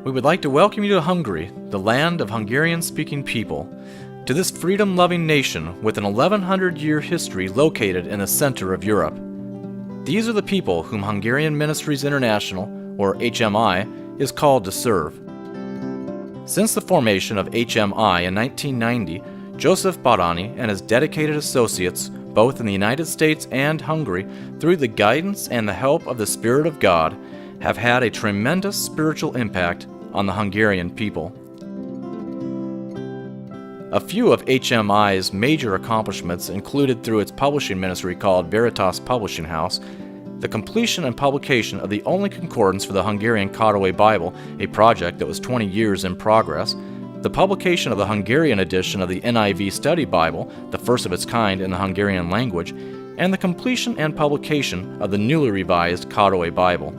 We would like to welcome you to Hungary, the land of Hungarian-speaking people, to this freedom-loving nation with an 1100-year history located in the center of Europe. These are the people whom Hungarian Ministries International, or HMI, is called to serve. Since the formation of HMI in 1990, Joseph Barany and his dedicated associates, both in the United States and Hungary, through the guidance and the help of the Spirit of God, have had a tremendous spiritual impact on the Hungarian people. A few of HMI's major accomplishments included through its publishing ministry called Veritas Publishing House, the completion and publication of the only concordance for the Hungarian Karaway Bible, a project that was 20 years in progress, the publication of the Hungarian edition of the NIV Study Bible, the first of its kind in the Hungarian language, and the completion and publication of the newly revised Karaway Bible.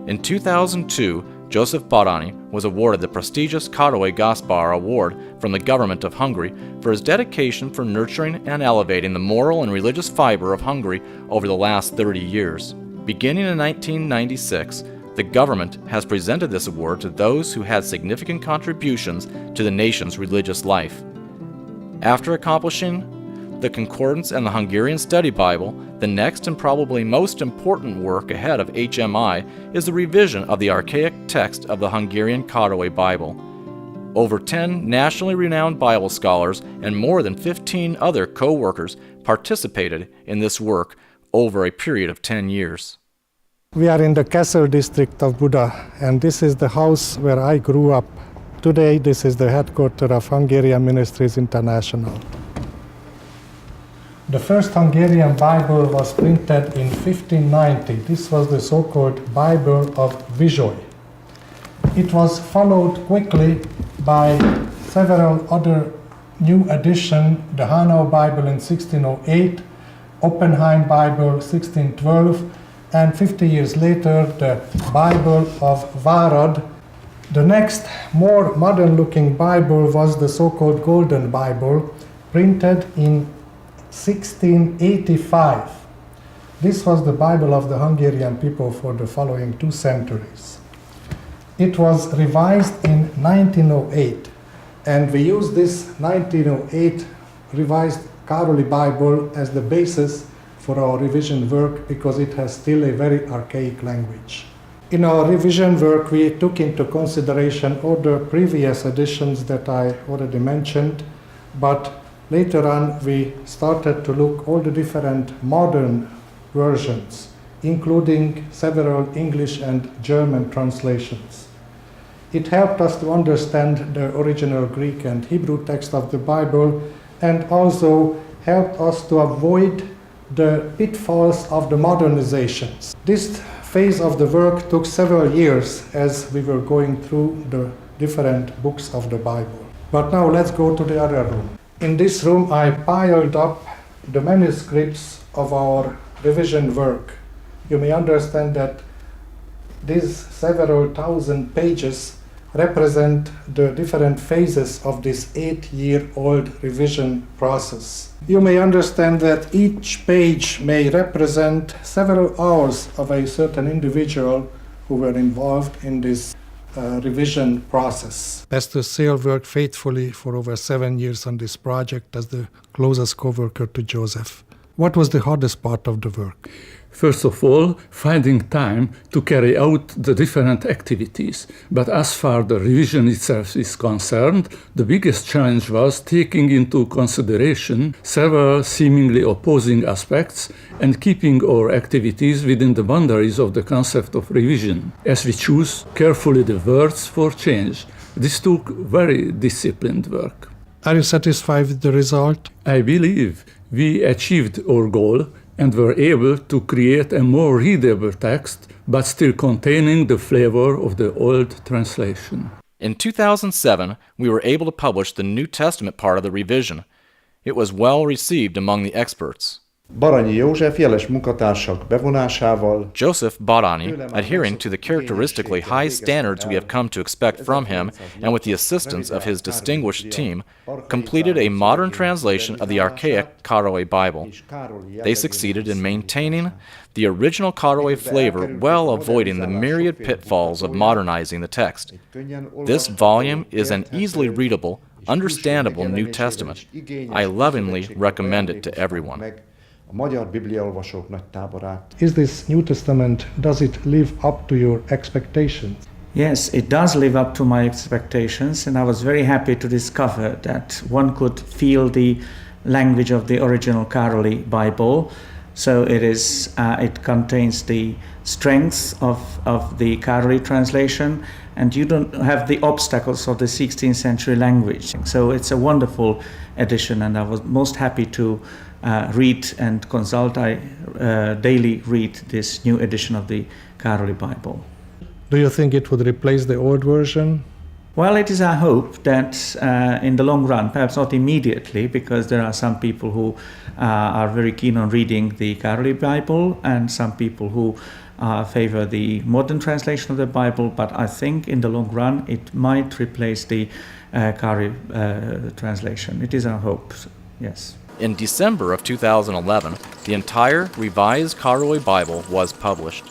In 2002, Joseph Barany was awarded the prestigious Karaway Gaspar Award from the government of Hungary for his dedication for nurturing and elevating the moral and religious fiber of Hungary over the last 30 years. Beginning in 1996, the government has presented this award to those who had significant contributions to the nation's religious life. After accomplishing the Concordance and the Hungarian Study Bible, the next and probably most important work ahead of HMI is the revision of the archaic text of the Hungarian Karaway Bible. Over 10 nationally renowned Bible scholars and more than 15 other co-workers participated in this work over a period of 10 years. We are in the Castle district of Buda, and this is the house where I grew up. Today, this is the headquarters of Hungarian Ministries International. The first Hungarian Bible was printed in 1590. This was the so-called Bible of Vizsoly. It was followed quickly by several other new editions, the Hanau Bible in 1608, Oppenheim Bible 1612, and 50 years later the Bible of Várad. The next, more modern-looking Bible was the so-called Golden Bible, printed in 1685. This was the Bible of the Hungarian people for the following 2 centuries. It was revised in 1908, and we use this 1908 revised Karaway Bible as the basis for our revision work because it has still a very archaic language. In our revision work, we took into consideration all the previous editions that I already mentioned, but later on, we started to look all the different modern versions, including several English and German translations. It helped us to understand the original Greek and Hebrew text of the Bible and also helped us to avoid the pitfalls of the modernizations. This phase of the work took several years as we were going through the different books of the Bible. But now let's go to the other room. In this room, I piled up the manuscripts of our revision work. You may understand that these several thousand pages represent the different phases of this 8-year-old revision process. You may understand that each page may represent several hours of a certain individual who were involved in this revision process. Pastor Sale worked faithfully for over 7 years on this project as the closest co-worker to Joseph. What was the hardest part of the work? First of all, finding time to carry out the different activities. But as far as the revision itself is concerned, the biggest challenge was taking into consideration several seemingly opposing aspects and keeping our activities within the boundaries of the concept of revision, as we choose carefully the words for change. This took very disciplined work. Are you satisfied with the result? I believe we achieved our goal and were able to create a more readable text, but still containing the flavor of the old translation. In 2007, we were able to publish the New Testament part of the revision. It was well received among the experts. Baranyi József jeles munkatársak bevonásával Joseph Barani, adhering to the characteristically high standards we have come to expect from him, and with the assistance of his distinguished team, completed a modern translation of the archaic Karowe Bible. They succeeded in maintaining the original Karowe flavor while avoiding the myriad pitfalls of modernizing the text. This volume is an easily readable, understandable New Testament. I lovingly recommend it to everyone. a magyar bibliaolvasók nagy táborát. Is this New Testament, does it live up to your expectations? Yes, it does live up to my expectations, and I was very happy to discover that one could feel the language of the original Károlyi Bible. So it contains the strengths of the Károlyi translation, and you don't have the obstacles of the 16th century language. So it's a wonderful edition, and I was most happy to read and consult. I daily read this new edition of the Károlyi Bible. Do you think it would replace the old version? Well, it is our hope that in the long run, perhaps not immediately, because there are some people who are very keen on reading the Károlyi Bible and some people who favor the modern translation of the Bible, but I think in the long run it might replace the Károlyi translation. It is our hope, yes. In December of 2011, the entire revised Károlyi Bible was published.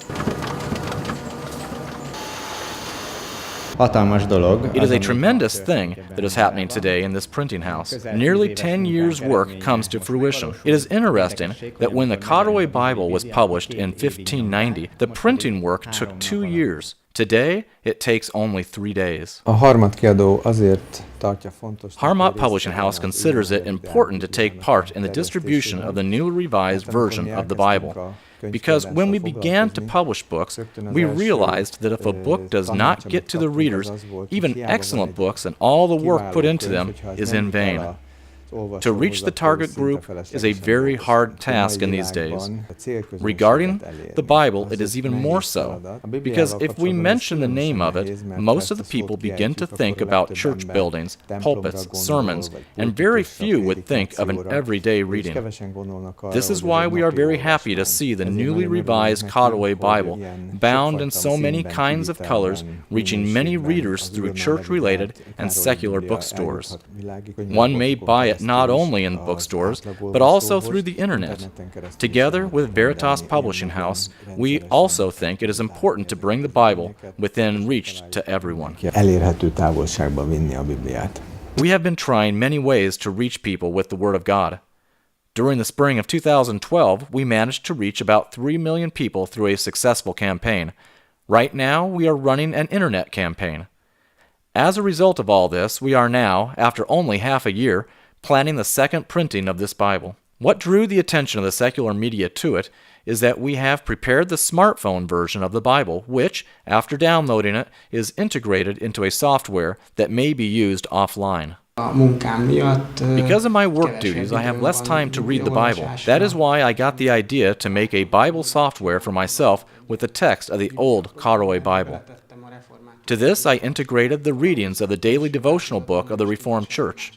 Hatalmas dolog. It is a tremendous thing that is happening today in this printing house. Nearly 10 years' work comes to fruition. It is interesting that when the Károlyi Bible was published in 1590, the printing work took 2 years. Today, it takes only 3 days. A harmatkiadó azért tartja fontos. Harmat Publishing House considers it important to take part in the distribution of the newly revised version of the Bible. Because when we began to publish books, we realized that if a book does not get to the readers, even excellent books and all the work put into them is in vain. To reach the target group is a very hard task in these days. Regarding the Bible, it is even more so, because if we mention the name of it, most of the people begin to think about church buildings, pulpits, sermons, and very few would think of an everyday reading. This is why we are very happy to see the newly revised Károlyi Bible, bound in so many kinds of colors, reaching many readers through church-related and secular bookstores. One may buy it not only in bookstores, but also through the internet. Together with Veritas Publishing House, we also think it is important to bring the Bible within reach to everyone. Elérhető távolságba vinni a Bibliát. We have been trying many ways to reach people with the Word of God. During the spring of 2012, we managed to reach about 3 million people through a successful campaign. Right now, we are running an internet campaign. As a result of all this, we are now, after only half a year, planning the second printing of this Bible. What drew the attention of the secular media to it is that we have prepared the smartphone version of the Bible, which, after downloading it, is integrated into a software that may be used offline. Because of my work duties, I have less time to read the Bible. That is why I got the idea to make a Bible software for myself with the text of the old Károlyi Bible. To this, I integrated the readings of the daily devotional book of the Reformed Church.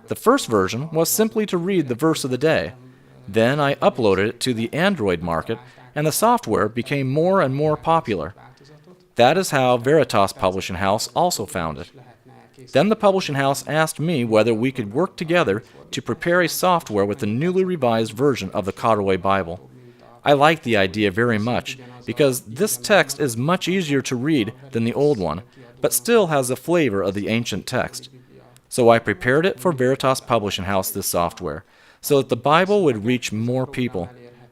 The first version was simply to read the verse of the day. Then I uploaded it to the Android market, and the software became more and more popular. That is how Veritas Publishing House also found it. Then the publishing house asked me whether we could work together to prepare a software with the newly revised version of the Károlyi Bible. I like the idea very much, because this text is much easier to read than the old one, but still has the flavor of the ancient text. So I prepared it for Veritas Publishing House, this software, so that the Bible would reach more people.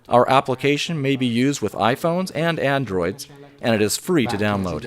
Our application may be used with iPhones and Androids, and it is free to download.